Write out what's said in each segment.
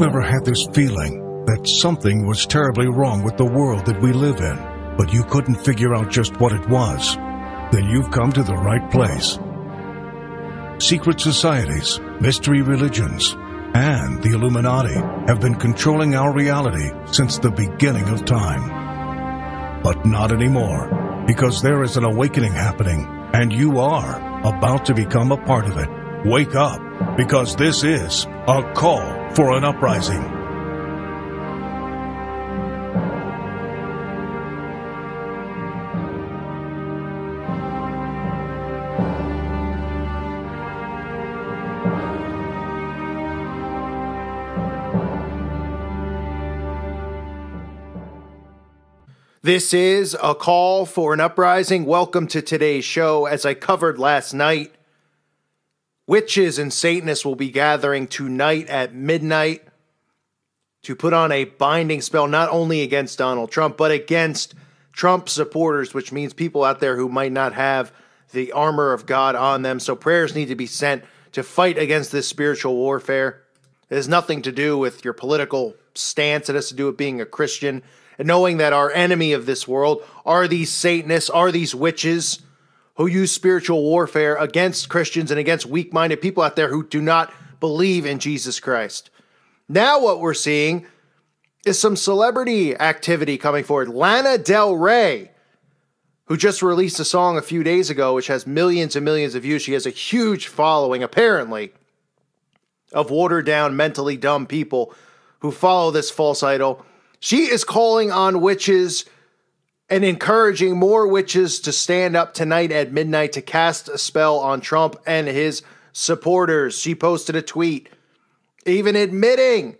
you've ever had this feeling that something was terribly wrong with the world that we live in, but you couldn't figure out just what it was, then you've come to the right place. Secret societies, mystery religions, and the Illuminati have been controlling our reality since the beginning of time. But not anymore, because there is an awakening happening, and you are about to become a part of it. Wake up, because this is a call for an uprising. This is a call for an uprising. Welcome to today's show. As I covered last night, witches and Satanists will be gathering tonight at midnight to put on a binding spell, not only against Donald Trump, but against Trump supporters, which means people out there who might not have the armor of God on them. So prayers need to be sent to fight against this spiritual warfare. It has nothing to do with your political stance. It has to do with being a Christian and knowing that our enemy of this world are these Satanists, are these witches who use spiritual warfare against Christians and against weak-minded people out there who do not believe in Jesus Christ. Now what we're seeing is some celebrity activity coming forward. Lana Del Rey, who just released a song a few days ago, which has millions and millions of views. She has a huge following, apparently, of watered-down, mentally dumb people who follow this false idol. She is calling on witches and encouraging more witches to stand up tonight at midnight to cast a spell on Trump and his supporters. She posted a tweet, even admitting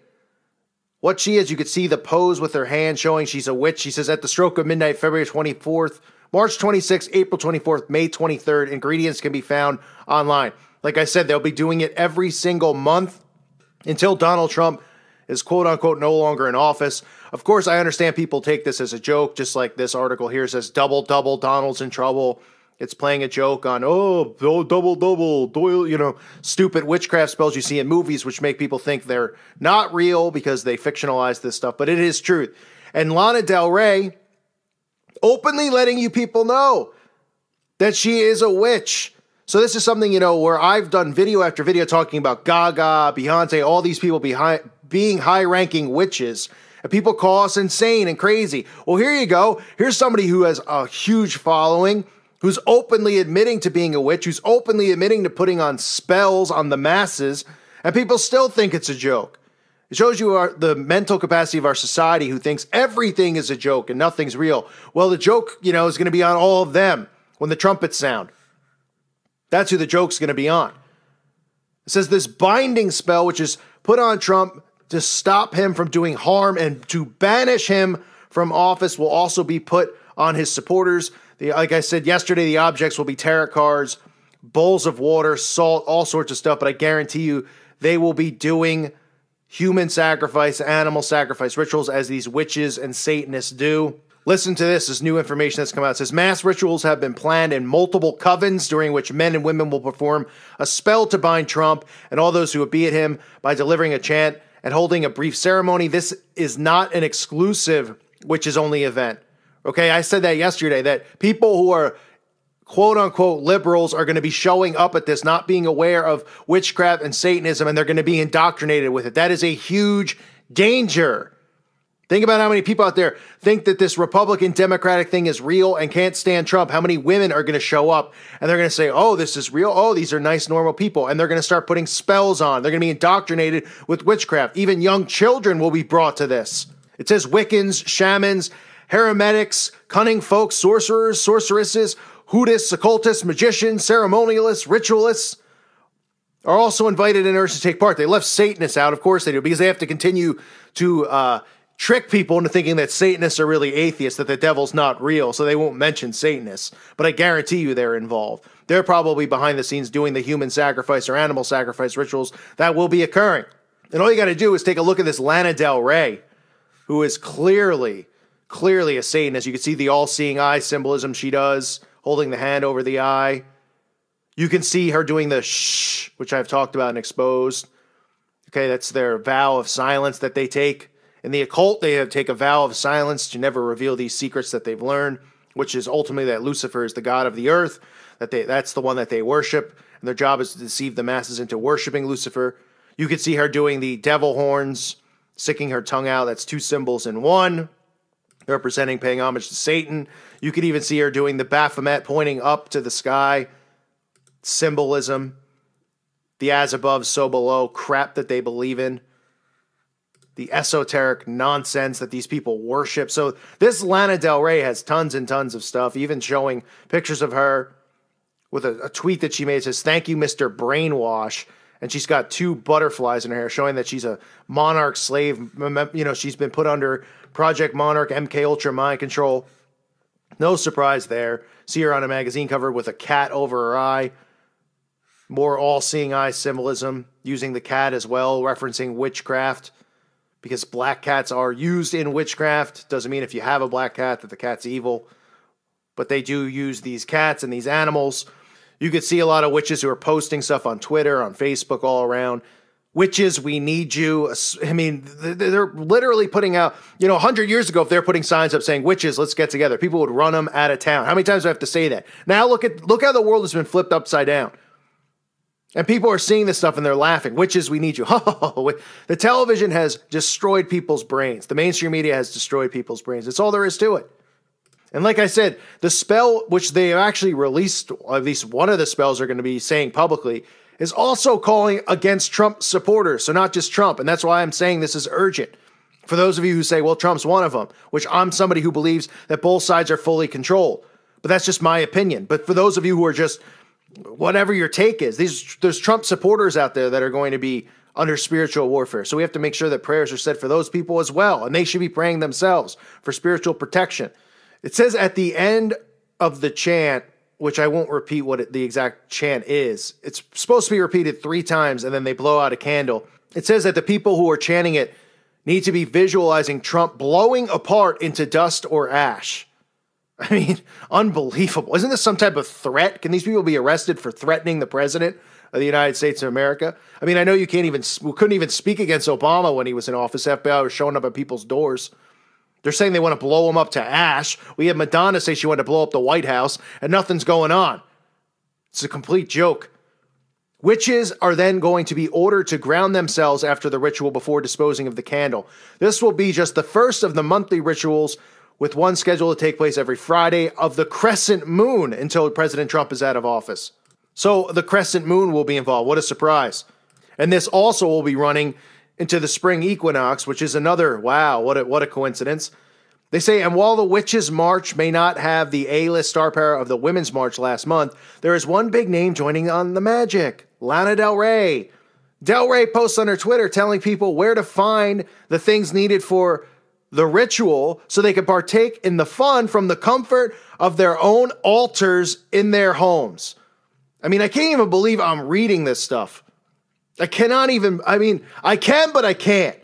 what she is. You could see the pose with her hand showing she's a witch. She says, at the stroke of midnight, February 24th, March 26th, April 24th, May 23rd, ingredients can be found online. Like I said, they'll be doing it every single month until Donald Trump is quote-unquote no longer in office. Of course, I understand people take this as a joke, just like this article here says, double, Donald's in trouble. It's playing a joke on, double, Doyle, stupid witchcraft spells you see in movies, which make people think they're not real because they fictionalize this stuff, but it is truth. And Lana Del Rey openly letting you people know that she is a witch. So this is something, where I've done video after video talking about Gaga, Beyonce, all these people being high-ranking witches, and people call us insane and crazy. Well, here you go. Here's somebody who has a huge following, who's openly admitting to being a witch, who's openly admitting to putting on spells on the masses, and people still think it's a joke. It shows you the mental capacity of our society who thinks everything is a joke and nothing's real. Well, the joke, is going to be on all of them when the trumpets sound. That's who the joke's going to be on. It says this binding spell, which is put on Trump to stop him from doing harm and to banish him from office, will also be put on his supporters. Like I said yesterday, the objects will be tarot cards, bowls of water, salt, all sorts of stuff. But I guarantee you they will be doing human sacrifice, animal sacrifice rituals as these witches and Satanists do. Listen to this new information that's come out. It says mass rituals have been planned in multiple covens during which men and women will perform a spell to bind Trump and all those who would be at him by delivering a chant and holding a brief ceremony. This is not an exclusive witches-only event. Okay, I said that yesterday, that people who are quote-unquote liberals are going to be showing up at this, not being aware of witchcraft and Satanism, and they're going to be indoctrinated with it. That is a huge danger. Think about how many people out there think that this Republican-Democratic thing is real and can't stand Trump. How many women are going to show up and they're going to say, oh, this is real. Oh, these are nice, normal people. And they're going to start putting spells on. They're going to be indoctrinated with witchcraft. Even young children will be brought to this. It says Wiccans, shamans, heremetics, cunning folks, sorcerers, sorceresses, hoodists, occultists, magicians, ceremonialists, ritualists are also invited and urged to take part. They left Satanists out. Of course they do, because they have to continue to trick people into thinking that Satanists are really atheists, that the devil's not real, so they won't mention Satanists. But I guarantee you they're involved. They're probably behind the scenes doing the human sacrifice or animal sacrifice rituals that will be occurring. And all you got to do is take a look at this Lana Del Rey, who is clearly a Satanist. You can see the all-seeing eye symbolism she does, holding the hand over the eye. You can see her doing the shh, which I've talked about and exposed. Okay, that's their vow of silence that they take. In the occult, they take a vow of silence to never reveal these secrets that they've learned, which is ultimately that Lucifer is the god of the earth, that's the one that they worship, and their job is to deceive the masses into worshiping Lucifer. You could see her doing the devil horns, sticking her tongue out. That's two symbols in one, representing paying homage to Satan. You could even see her doing the Baphomet, pointing up to the sky, symbolism, the as above, so below crap that they believe in, the esoteric nonsense that these people worship. So this Lana Del Rey has tons and tons of stuff, even showing pictures of her with a tweet that she made. It says, "Thank you, Mr. Brainwash." And she's got two butterflies in her hair, showing that she's a Monarch slave. You know, she's been put under Project Monarch, MK Ultra mind control. No surprise there. See her on a magazine cover with a cat over her eye. More all-seeing eye symbolism, using the cat as well, referencing witchcraft. Because black cats are used in witchcraft. Doesn't mean if you have a black cat that the cat's evil. But they do use these cats and these animals. You could see a lot of witches who are posting stuff on Twitter, on Facebook, all around. Witches, we need you. I mean, they're literally putting out, 100 years ago, if they're putting signs up saying, witches, let's get together, people would run them out of town. How many times do I have to say that? Now look how the world has been flipped upside down. And people are seeing this stuff and they're laughing. Witches, we need you. The television has destroyed people's brains. The mainstream media has destroyed people's brains. That's all there is to it. And like I said, the spell, which they actually released, or at least one of the spells are going to be saying publicly, is also calling against Trump supporters. So not just Trump. And that's why I'm saying this is urgent. For those of you who say, well, Trump's one of them, which I'm somebody who believes that both sides are fully controlled. But that's just my opinion. But for those of you who are just, whatever your take is, there's Trump supporters out there that are going to be under spiritual warfare. So we have to make sure that prayers are said for those people as well. And they should be praying themselves for spiritual protection. It says at the end of the chant, which I won't repeat what the exact chant is. It's supposed to be repeated 3 times and then they blow out a candle. It says that the people who are chanting it need to be visualizing Trump blowing apart into dust or ash. I mean, unbelievable. Isn't this some type of threat? Can these people be arrested for threatening the president of the United States of America? I mean, I know we couldn't even speak against Obama when he was in office. FBI was showing up at people's doors. They're saying they want to blow him up to ash. We had Madonna say she wanted to blow up the White House, and nothing's going on. It's a complete joke. Witches are then going to be ordered to ground themselves after the ritual before disposing of the candle. This will be just the first of the monthly rituals, with one scheduled to take place every Friday of the crescent moon until President Trump is out of office. So the crescent moon will be involved. What a surprise. And this also will be running into the spring equinox, which is another, wow, what a coincidence. They say, and while the Witches' March may not have the A-list star power of the Women's March last month, there is one big name joining on the magic, Lana Del Rey. Del Rey posts on her Twitter telling people where to find the things needed for the ritual so they can partake in the fun from the comfort of their own altars in their homes. I mean, I can't even believe I'm reading this stuff. I can, but I can't.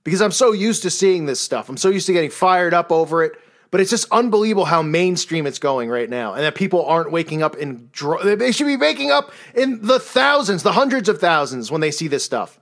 Because I'm so used to seeing this stuff. I'm so used to getting fired up over it. But it's just unbelievable how mainstream it's going right now. And that people aren't waking up they should be waking up in the thousands, the hundreds of thousands when they see this stuff.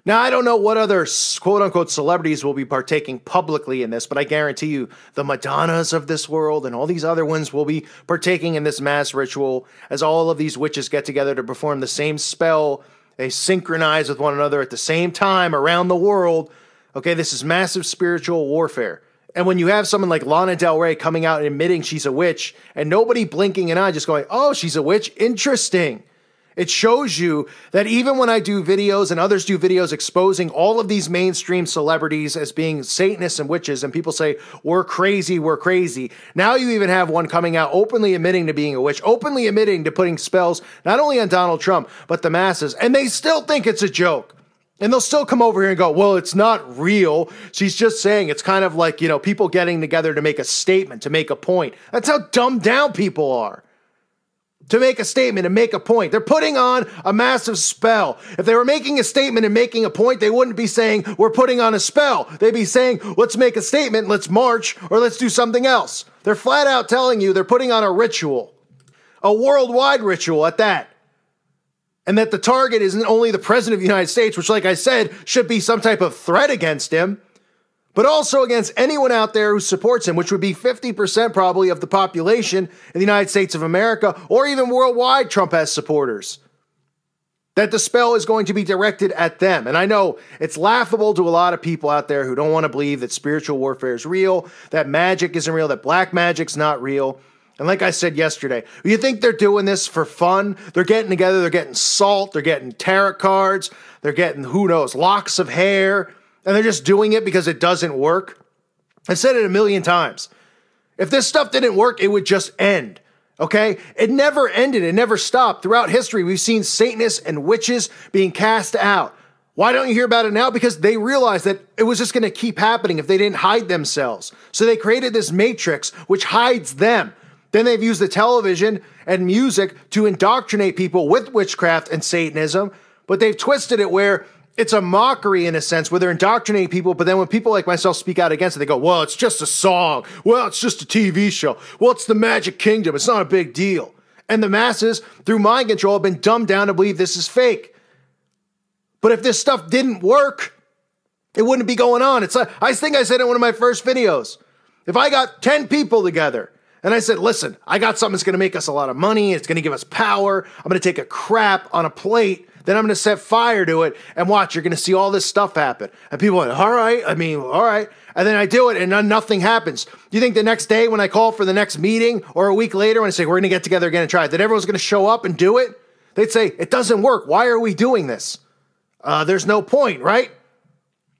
Now, I don't know what other quote-unquote celebrities will be partaking publicly in this, but I guarantee you the Madonnas of this world and all these other ones will be partaking in this mass ritual as all of these witches get together to perform the same spell. They synchronize with one another at the same time around the world. Okay, this is massive spiritual warfare. And when you have someone like Lana Del Rey coming out and admitting she's a witch and nobody blinking an eye just going, oh, she's a witch, interesting. It shows you that even when I do videos and others do videos exposing all of these mainstream celebrities as being Satanists and witches, and people say, we're crazy, we're crazy. Now you even have one coming out openly admitting to being a witch, openly admitting to putting spells not only on Donald Trump, but the masses, and they still think it's a joke. And they'll still come over here and go, well, it's not real. She's just saying it's kind of like, people getting together to make a statement, to make a point. That's how dumbed down people are. To make a statement and make a point. They're putting on a massive spell. If they were making a statement and making a point, they wouldn't be saying, we're putting on a spell. They'd be saying, let's make a statement, let's march, or let's do something else. They're flat out telling you they're putting on a ritual. A worldwide ritual at that. And that the target isn't only the president of the United States, which, like I said, should be some type of threat against him, but also against anyone out there who supports him, which would be 50% probably of the population in the United States of America, or even worldwide. Trump has supporters. That the spell is going to be directed at them. And I know it's laughable to a lot of people out there who don't want to believe that spiritual warfare is real, that magic isn't real, that black magic's not real. And like I said yesterday, you think they're doing this for fun? They're getting together, they're getting salt, they're getting tarot cards, they're getting, who knows, locks of hair, and they're just doing it because it doesn't work. I've said it a million times. If this stuff didn't work, it would just end, okay? It never ended, it never stopped. Throughout history, we've seen Satanists and witches being cast out. Why don't you hear about it now? Because they realized that it was just going to keep happening if they didn't hide themselves. So they created this matrix which hides them. Then they've used the television and music to indoctrinate people with witchcraft and Satanism, but they've twisted it where it's a mockery in a sense, where they're indoctrinating people, but then when people like myself speak out against it, they go, well, it's just a song. Well, it's just a TV show. Well, it's the Magic Kingdom. It's not a big deal. And the masses, through mind control, have been dumbed down to believe this is fake. But if this stuff didn't work, it wouldn't be going on. It's like, I think I said in one of my first videos, if I got 10 people together, and I said, listen, I got something that's going to make us a lot of money. It's going to give us power. I'm going to take a crap on a plate. Then I'm going to set fire to it. And watch, you're going to see all this stuff happen. And people are like, all right. And then I do it and then nothing happens. Do you think the next day when I call for the next meeting or a week later when I say, we're going to get together again and try it, that everyone's going to show up and do it? They'd say, it doesn't work. Why are we doing this? There's no point, right?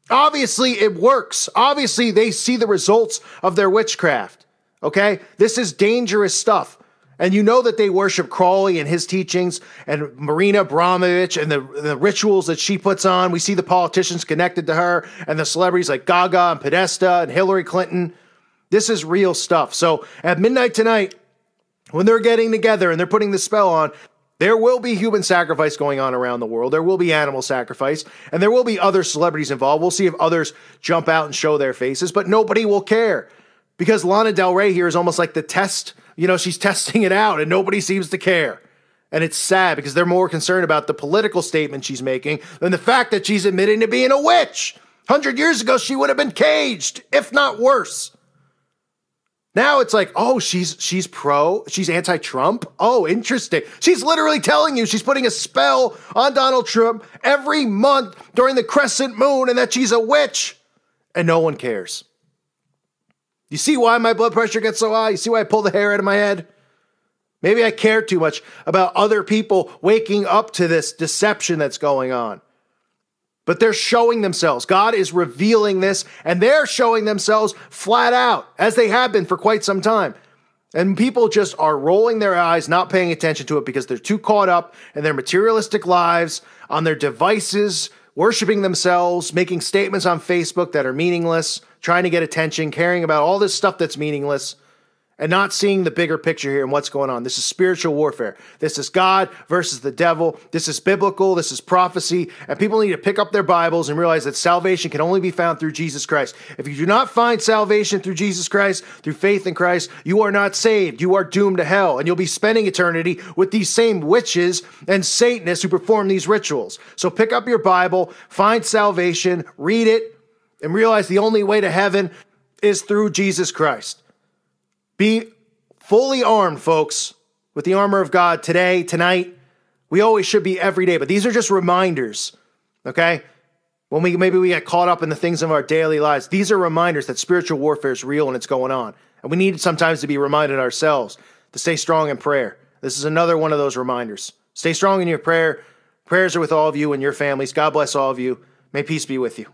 Obviously, it works. Obviously, they see the results of their witchcraft. Okay? This is dangerous stuff. And you know that they worship Crowley and his teachings and Marina Abramovich and the rituals that she puts on. We see the politicians connected to her and the celebrities like Gaga and Podesta and Hillary Clinton. This is real stuff. So at midnight tonight, when they're getting together and they're putting the spell on, there will be human sacrifice going on around the world. There will be animal sacrifice, and there will be other celebrities involved. We'll see if others jump out and show their faces, but nobody will care. Because Lana Del Rey here is almost like the test, she's testing it out and nobody seems to care. And it's sad because they're more concerned about the political statement she's making than the fact that she's admitting to being a witch. 100 years ago, she would have been caged, if not worse. Now it's like, oh, she's anti-Trump. Oh, interesting. She's literally telling you she's putting a spell on Donald Trump every month during the crescent moon and that she's a witch. And no one cares. You see why my blood pressure gets so high? You see why I pull the hair out of my head? Maybe I care too much about other people waking up to this deception that's going on. But they're showing themselves. God is revealing this, and they're showing themselves flat out, as they have been for quite some time. And people just are rolling their eyes, not paying attention to it because they're too caught up in their materialistic lives, on their devices, worshiping themselves, making statements on Facebook that are meaningless, trying to get attention, caring about all this stuff that's meaningless, and not seeing the bigger picture here and what's going on. This is spiritual warfare. This is God versus the devil. This is biblical. This is prophecy. And people need to pick up their Bibles and realize that salvation can only be found through Jesus Christ. If you do not find salvation through Jesus Christ, through faith in Christ, you are not saved. You are doomed to hell. And you'll be spending eternity with these same witches and Satanists who perform these rituals. So pick up your Bible, find salvation, read it, and realize the only way to heaven is through Jesus Christ. Be fully armed, folks, with the armor of God today, tonight. We always should be every day, but these are just reminders, okay? When maybe we get caught up in the things of our daily lives, these are reminders that spiritual warfare is real and it's going on. And we need sometimes to be reminded ourselves to stay strong in prayer. This is another one of those reminders. Stay strong in your prayer. Prayers are with all of you and your families. God bless all of you. May peace be with you.